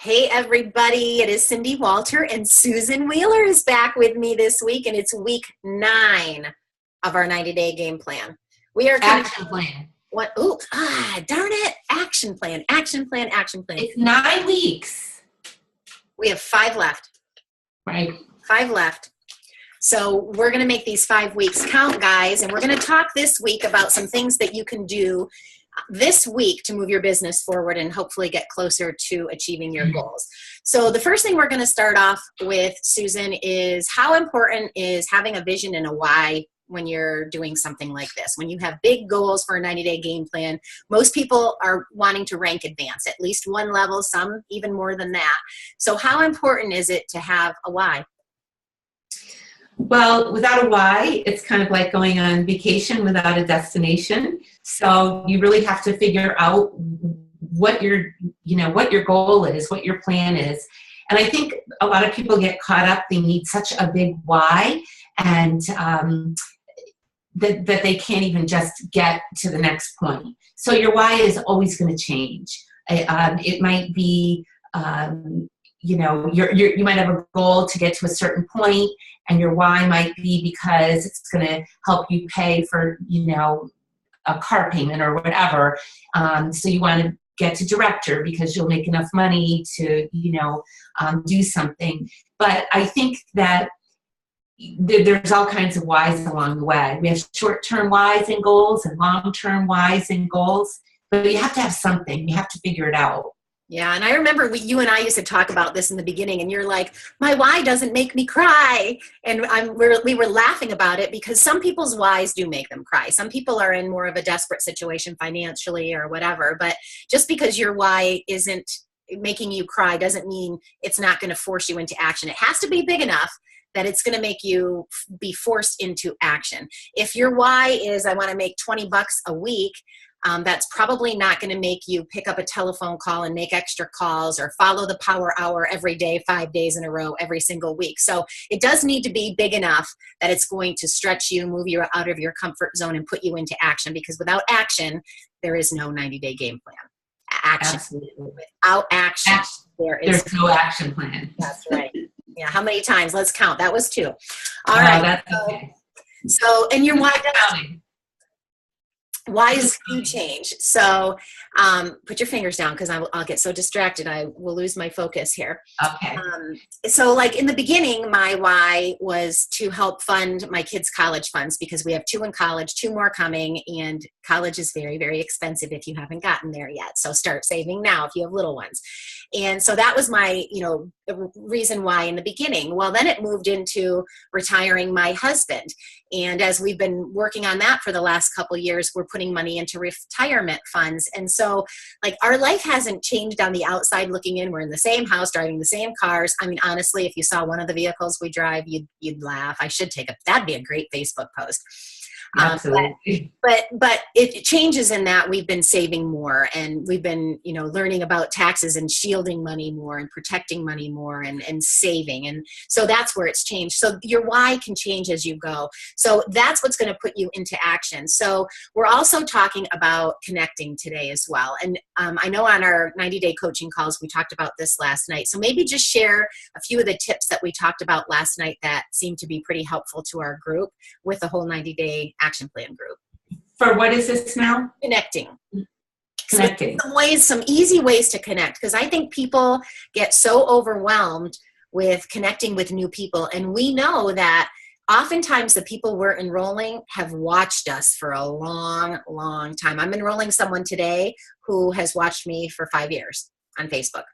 Hey everybody, it is Cindy Walter and Susan Wheeler is back with me this week, and it's week 9 of our 90-day game plan. We are action plan. What? Oh, darn it. Action plan. It's 9 weeks. We have 5 left. Right. 5 left. So we're going to make these 5 weeks count, guys, and we're going to talk this week about some things that you can do this week to move your business forward and hopefully get closer to achieving your goals. So the first thing we're going to start off with, Susan, is how important is having a vision and a why when you're doing something like this. When you have big goals for a 90-day game plan, most people are wanting to rank advance at least one level, some even more than that. So how important is it to have a why? Well, without a why, it's kind of like going on vacation without a destination. So you really have to figure out what your goal is, what your plan is. And I think a lot of people get caught up. They need such a big why, and that they can't even just get to the next point. So your why is always going to change. It might be, you might have a goal to get to a certain point, and your why might be because it's going to help you pay for, a car payment or whatever. So you want to get to director because you'll make enough money to, do something. But I think that there's all kinds of whys along the way. We have short-term whys and goals and long-term whys and goals, but you have to have something. You have to figure it out. Yeah, and I remember you and I used to talk about this in the beginning, and you're like, my why doesn't make me cry. And we were laughing about it because some people's whys do make them cry. Some people are in more of a desperate situation financially or whatever, but just because your why isn't making you cry doesn't mean it's not going to force you into action. It has to be big enough that it's going to make you be forced into action. If your why is, I want to make $20 a week, that's probably not going to make you pick up a telephone call and make extra calls or follow the power hour every day, 5 days in a row, every single week. So it does need to be big enough that it's going to stretch you, move you out of your comfort zone, and put you into action, because without action, there is no 90-day game plan. Action. Absolutely. Without action, there's no action plan. That's right. Yeah. How many times? Let's count. That was 2. All right. That's okay. So, and your why whys do change. So put your fingers down, because I'll get so distracted. I will lose my focus here. Okay. So like in the beginning, my why was to help fund my kids' college funds, because we have 2 in college, 2 more coming, and college is very, very expensive if you haven't gotten there yet. So start saving now if you have little ones. And so that was my, reason why in the beginning. Well, then it moved into retiring my husband. And as we've been working on that for the last couple of years, we're putting money into retirement funds. And so like our life hasn't changed on the outside looking in. We're in the same house, driving the same cars. I mean, honestly, if you saw one of the vehicles we drive, you'd laugh. That'd be a great Facebook post. Absolutely. But it changes in that we've been saving more, and we've been, learning about taxes and shielding money more and protecting money more and saving. And so that's where it's changed. So your why can change as you go. So that's what's going to put you into action. So we're also talking about connecting today as well. And I know on our 90-day coaching calls, we talked about this last night. So maybe just share a few of the tips that we talked about last night that seemed to be pretty helpful to our group with the whole 90-day action plan group. For what is this now? Connecting. So some easy ways to connect, because I think people get so overwhelmed with connecting with new people. And we know that oftentimes the people we're enrolling have watched us for a long, long time. I'm enrolling someone today who has watched me for 5 years on Facebook.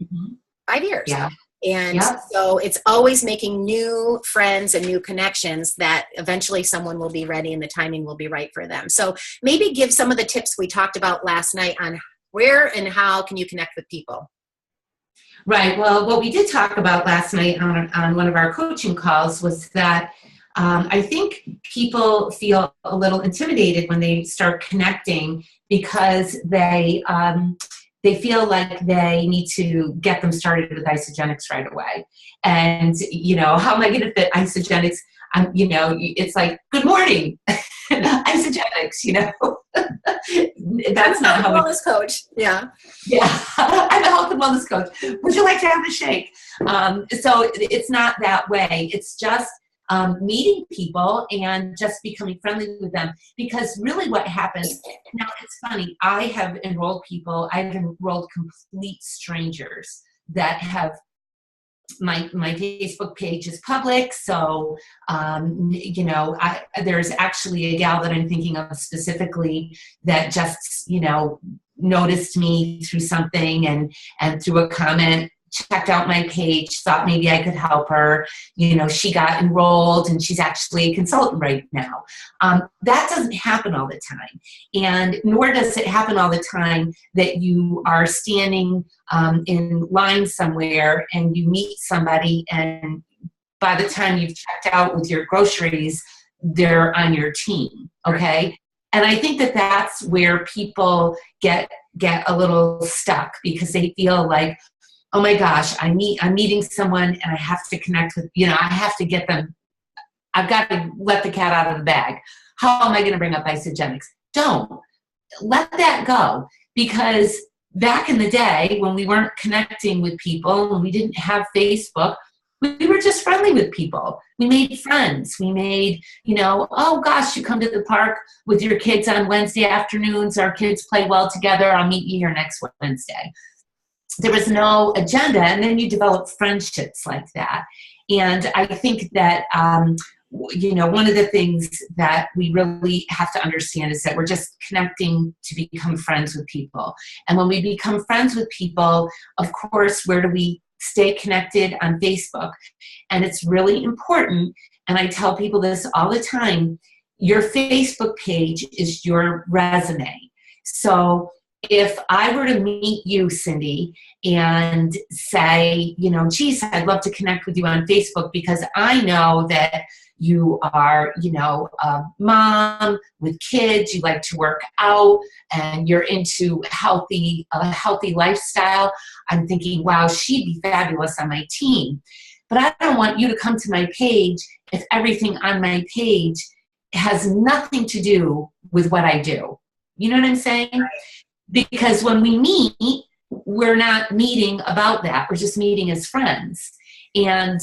Mm-hmm. 5 years. Yeah. And so it's always making new friends and new connections that eventually someone will be ready and the timing will be right for them. So maybe give some of the tips we talked about last night on where and how can you connect with people. Right. Well, what we did talk about last night on one of our coaching calls was that I think people feel a little intimidated when they start connecting, because they feel like they need to get them started with Isagenix right away. And, how am I going to fit Isagenix? It's like, good morning, Isagenix, That's not how wellness coach. Yeah. Yeah. I'm a health and wellness coach. Would you like to have a shake? So it's not that way. It's just meeting people and just becoming friendly with them. Because really what happens, now it's funny, I've enrolled complete strangers that have, my Facebook page is public. So, there's actually a gal that I'm thinking of specifically that just, noticed me through something and through a comment, checked out my page, thought maybe I could help her. She got enrolled and she's actually a consultant right now. That doesn't happen all the time. And nor does it happen all the time that you are standing in line somewhere and you meet somebody, and by the time you've checked out with your groceries, they're on your team. Okay. And I think that that's where people get a little stuck, because they feel like, oh my gosh, I'm meeting someone and I have to connect with, I have to get them. I've got to let the cat out of the bag. How am I going to bring up Isagenix? Don't let that go, because back in the day when we weren't connecting with people and we didn't have Facebook, we were just friendly with people. We made friends. We made, oh gosh, you come to the park with your kids on Wednesday afternoons. Our kids play well together. I'll meet you here next Wednesday. There was no agenda, and then you develop friendships like that. And I think that, one of the things that we really have to understand is that we're just connecting to become friends with people. And when we become friends with people, of course, where do we stay connected? On Facebook. And it's really important, and I tell people this all the time, your Facebook page is your resume. So if I were to meet you, Cindy, and say, geez, I'd love to connect with you on Facebook because I know that you are, a mom with kids, you like to work out, and you're into a healthy lifestyle. I'm thinking, wow, she'd be fabulous on my team. But I don't want you to come to my page if everything on my page has nothing to do with what I do. You know what I'm saying? Because when we meet, we're not meeting about that. We're just meeting as friends. And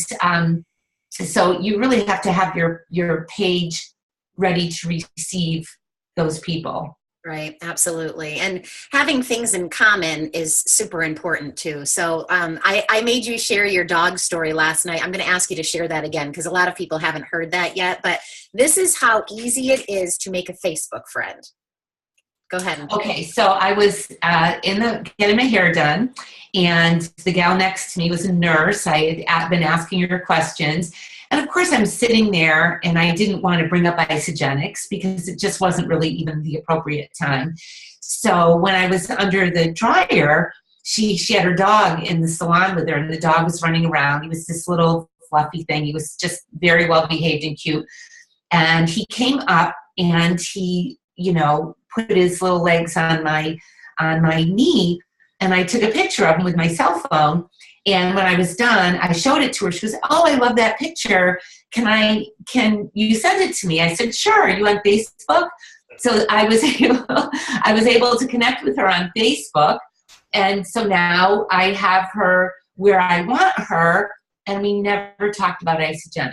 so you really have to have your page ready to receive those people. Right, absolutely. And having things in common is super important too. So I made you share your dog story last night. I'm going to ask you to share that again, because a lot of people haven't heard that yet. But this is how easy it is to make a Facebook friend. Go ahead. Okay, so I was getting my hair done, and the gal next to me was a nurse. I had been asking her questions. And of course, I'm sitting there, and I didn't want to bring up Isagenix because it just wasn't really even the appropriate time. So when I was under the dryer, she had her dog in the salon with her, and the dog was running around. He was this little fluffy thing. He was just very well behaved and cute. And he came up, and he, put his little legs on my knee, and I took a picture of him with my cell phone. And when I was done, I showed it to her. She was, oh, I love that picture. Can you send it to me? I said, sure. Are you on Facebook? So I was able to connect with her on Facebook. And so now I have her where I want her, and we never talked about Isagenix.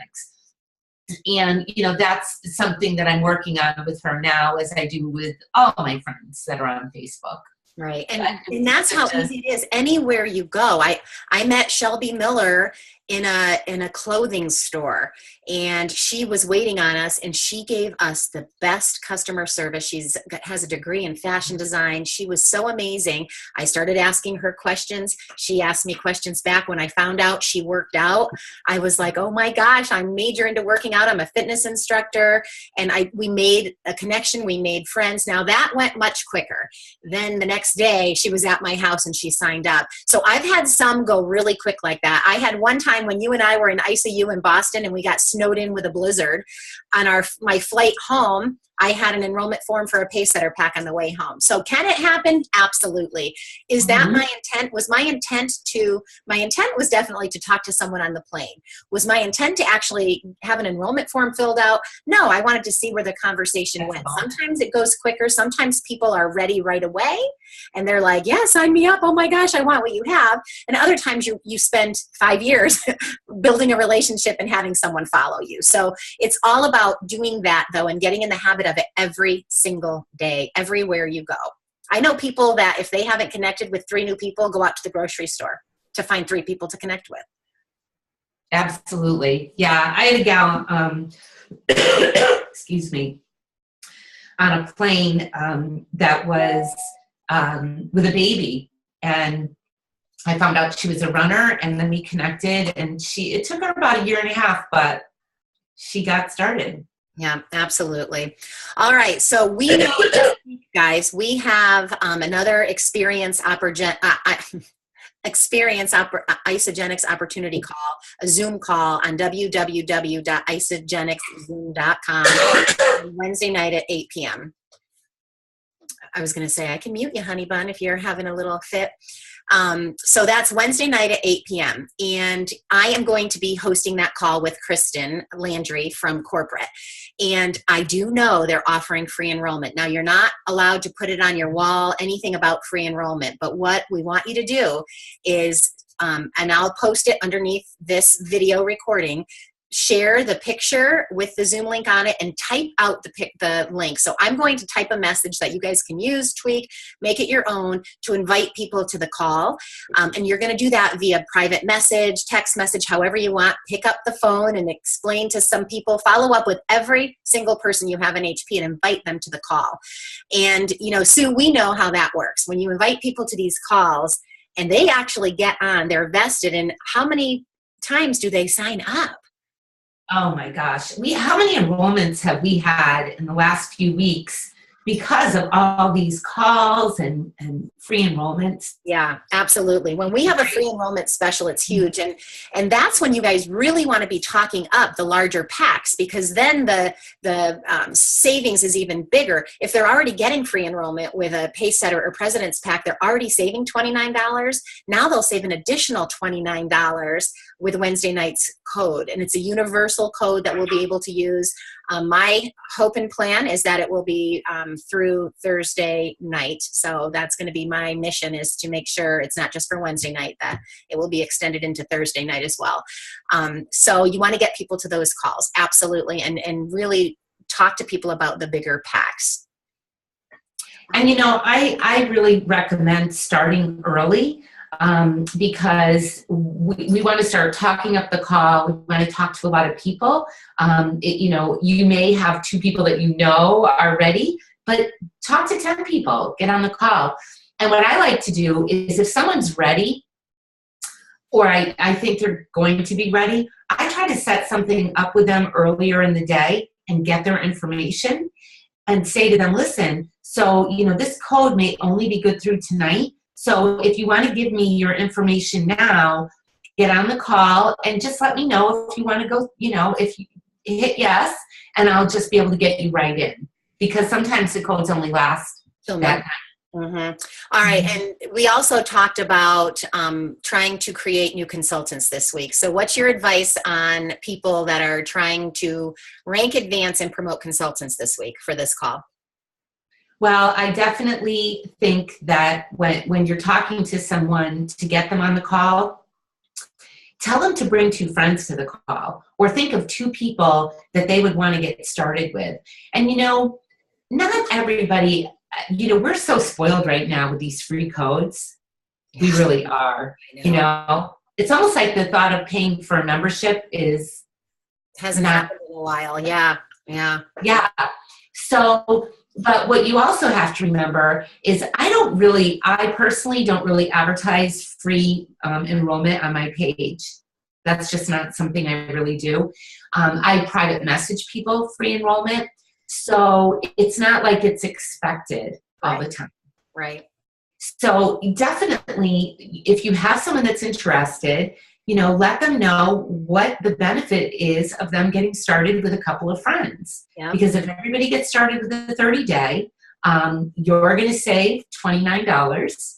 And, that's something that I'm working on with her now, as I do with all my friends that are on Facebook. Right. And that's how easy it is. Anywhere you go. I met Shelby Miller in a clothing store, and she was waiting on us, and she gave us the best customer service. She has a degree in fashion design. She was so amazing. I started asking her questions. She asked me questions back. When I found out she worked out, I was like, oh my gosh, I'm major into working out. I'm a fitness instructor. And we made a connection. We made friends. Now that went much quicker. Then the next day she was at my house and she signed up. So I've had some go really quick like that. I had one time when you and I were in ICU in Boston, and we got snowed in with a blizzard on my flight home. I had an enrollment form for a Pacesetter pack on the way home. So can it happen? Absolutely. Is that my intent? My intent was definitely to talk to someone on the plane. Was my intent to actually have an enrollment form filled out? No, I wanted to see where the conversation went. Sometimes it goes quicker. Sometimes people are ready right away and they're like, yeah, sign me up. Oh my gosh, I want what you have. And other times you spend 5 years building a relationship and having someone follow you. So it's all about doing that though, and getting in the habit of it every single day, everywhere you go. I know people that if they haven't connected with 3 new people, go out to the grocery store to find 3 people to connect with. Absolutely. Yeah. I had a gal, excuse me, on a plane that was with a baby, and I found out she was a runner, and then we connected, and it took her about 1.5 years, but she got started. Yeah, absolutely. All right. So we know, guys, we have another Isagenix opportunity call, a Zoom call on www.isagenixzoom.com Wednesday night at 8 p.m. I was going to say, I can mute you, honey bun, if you're having a little fit. So that's Wednesday night at 8 p.m. And I am going to be hosting that call with Kristen Landry from corporate. And I do know they're offering free enrollment. Now, you're not allowed to put it on your wall, anything about free enrollment. But what we want you to do is, and I'll post it underneath this video recording, share the picture with the Zoom link on it and type out the link. So I'm going to type a message that you guys can use, tweak, make it your own to invite people to the call. And you're going to do that via private message, text message, however you want. Pick up the phone and explain to some people, follow up with every single person you have in HP and invite them to the call. And, Sue, we know how that works. When you invite people to these calls and they actually get on, they're vested in, how many times do they sign up? Oh my gosh. How many enrollments have we had in the last few weeks because of all these calls and free enrollments? Yeah, absolutely. When we have a free enrollment special, it's huge. And that's when you guys really want to be talking up the larger packs, because then the savings is even bigger. If they're already getting free enrollment with a Pacesetter or President's Pack, they're already saving $29. Now they'll save an additional $29 with Wednesday night's code. And it's a universal code that we'll be able to use. My hope and plan is that it will be through Thursday night. So that's going to be my mission, is to make sure it's not just for Wednesday night, that it will be extended into Thursday night as well. So you want to get people to those calls, absolutely, and really talk to people about the bigger packs. And I really recommend starting early. Because we want to start talking up the call. We want to talk to a lot of people. You may have 2 people that are ready, but talk to 10 people, get on the call. And what I like to do is, if someone's ready, or I think they're going to be ready, I try to set something up with them earlier in the day and get their information and say to them, listen, so, this code may only be good through tonight. So if you want to give me your information now, get on the call and just let me know if you want to go, if you hit yes, and I'll just be able to get you right in. Because sometimes the codes only last that night. Mm-hmm. All right. And we also talked about trying to create new consultants this week. So what's your advice on people that are trying to rank, advance, and promote consultants this week for this call? Well, I definitely think that when you're talking to someone to get them on the call, tell them to bring 2 friends to the call, or think of 2 people that they would want to get started with. And, not everybody, we're so spoiled right now with these free codes. We really are. It's almost like the thought of paying for a membership hasn't happened in a while. Yeah. So, but what you also have to remember is I personally don't really advertise free enrollment on my page. That's just not something I really do. I private message people free enrollment. So it's not like it's expected all the time. Right. So definitely, if you have someone that's interested, let them know what the benefit is of them getting started with a couple of friends. Yeah. Because if everybody gets started with the 30-day, you're going to save $29.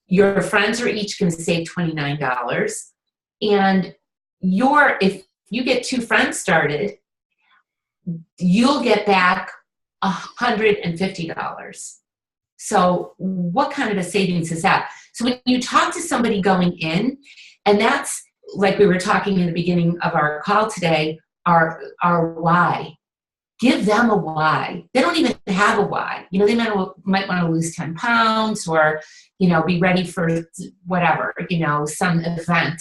Your friends are each going to save $29. And if you get 2 friends started, you'll get back $150. So what kind of a savings is that? So when you talk to somebody going in, and that's like we were talking in the beginning of our call today, our why. Give them a why. They don't even have a why. They might want to lose 10 pounds or, be ready for whatever, some event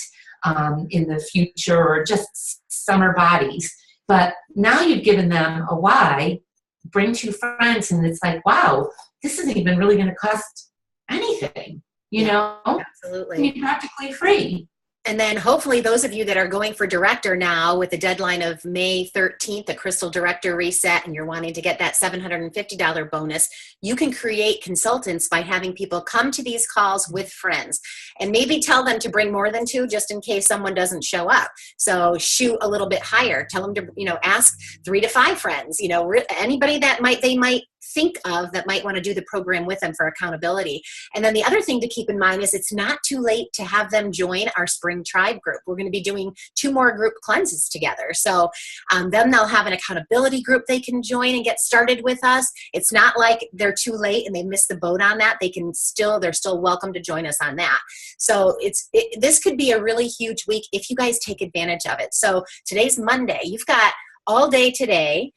in the future or just summer bodies. But now you've given them a why, bring 2 friends, and it's like, wow, this isn't even really going to cost anything, Absolutely. It's practically free. And then hopefully those of you that are going for director now with the deadline of May 13th, the Crystal Director Reset, and you're wanting to get that $750 bonus, you can create consultants by having people come to these calls with friends and maybe tell them to bring more than 2 just in case someone doesn't show up. So shoot a little bit higher. Tell them to, ask 3 to 5 friends, anybody that they might think of that might want to do the program with them for accountability. And then the other thing to keep in mind is it's not too late to have them join our Spring Tribe group. We're going to be doing 2 more group cleanses together. So then they'll have an accountability group they can join and get started with us. It's not like they're too late and they missed the boat on that. They're still welcome to join us on that. So this could be a really huge week if you guys take advantage of it. So today's Monday. You've got all day today,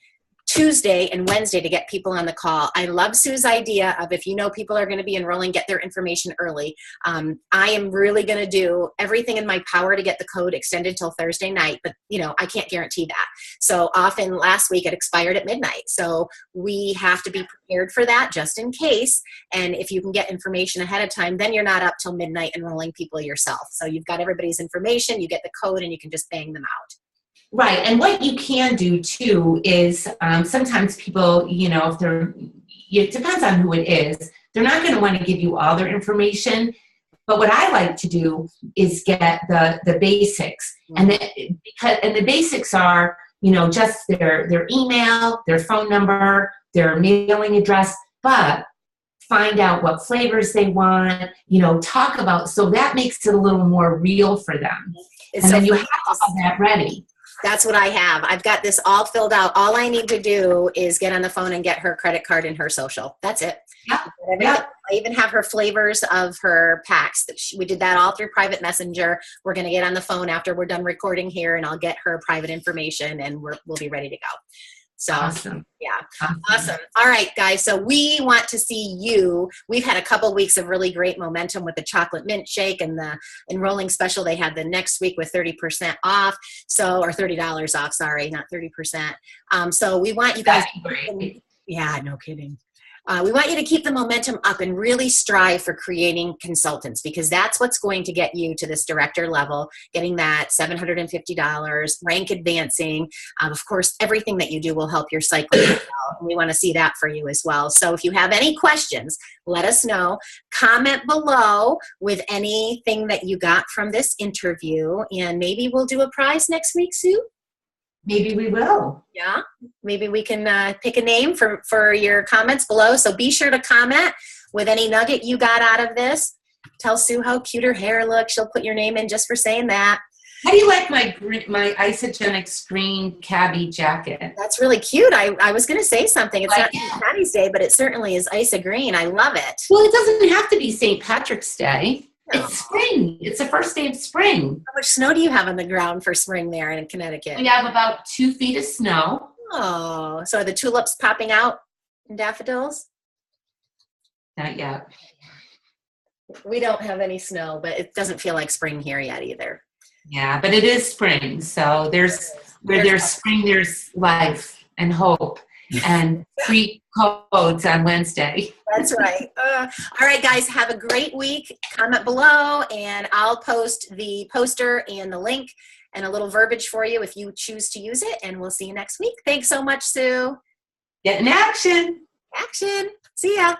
Tuesday and Wednesday to get people on the call. I love Sue's idea of if people are going to be enrolling, get their information early. I am really going to do everything in my power to get the code extended till Thursday night, but I can't guarantee that. So often last week it expired at midnight. So we have to be prepared for that just in case. And if you can get information ahead of time, then you're not up till midnight enrolling people yourself. So you've got everybody's information, you get the code, and you can just bang them out. Right. And what you can do too is sometimes people, it depends on who it is. They're not going to want to give you all their information. But what I like to do is get the basics. And the basics are, just their email, their phone number, their mailing address, but find out what flavors they want, talk about. So that makes it a little more real for them. And then you have all that ready. That's what I have. I've got this all filled out. All I need to do is get on the phone and get her credit card and her social. That's it. Yep. I even have her flavors of her packs. We did that all through private messenger. We're going to get on the phone after we're done recording here, and I'll get her private information, and we'll be ready to go. So, awesome. Yeah. Awesome. All right, guys. So we want to see you. We've had a couple weeks of really great momentum with the chocolate mint shake and the enrolling special they had the next week with 30% off. So, or $30 off. Sorry, not 30%. So we want you guys. Yeah, no kidding. We want you to keep the momentum up and really strive for creating consultants, because that's what's going to get you to this director level, getting that $750, rank advancing. Of course, everything that you do will help your cycle as well. We want to see that for you as well. So if you have any questions, let us know. Comment below with anything that you got from this interview, and maybe we'll do a prize next week, Sue. Maybe we will. Yeah, maybe we can pick a name for your comments below. So be sure to comment with any nugget you got out of this. Tell Sue how cute her hair looks. She'll put your name in just for saying that. How do you like my Isogenics green cabbie jacket? That's really cute. I was going to say something. It's not St. Patty's Day, but it certainly is Isa green. I love it. Well, it doesn't have to be St. Patrick's Day. No. It's spring. It's the first day of spring. How much snow do you have on the ground for spring there in Connecticut? We have about 2 feet of snow. Oh, so are the tulips popping out in daffodils? Not yet. We don't have any snow, but it doesn't feel like spring here yet either. Yeah, but it is spring. So there's spring, there's life and hope and free codes on Wednesday. That's right. All right, guys, have a great week. Comment below, and I'll post the poster and the link and a little verbiage for you if you choose to use it, and we'll see you next week. Thanks so much, Sue. Get in action. Action. See ya.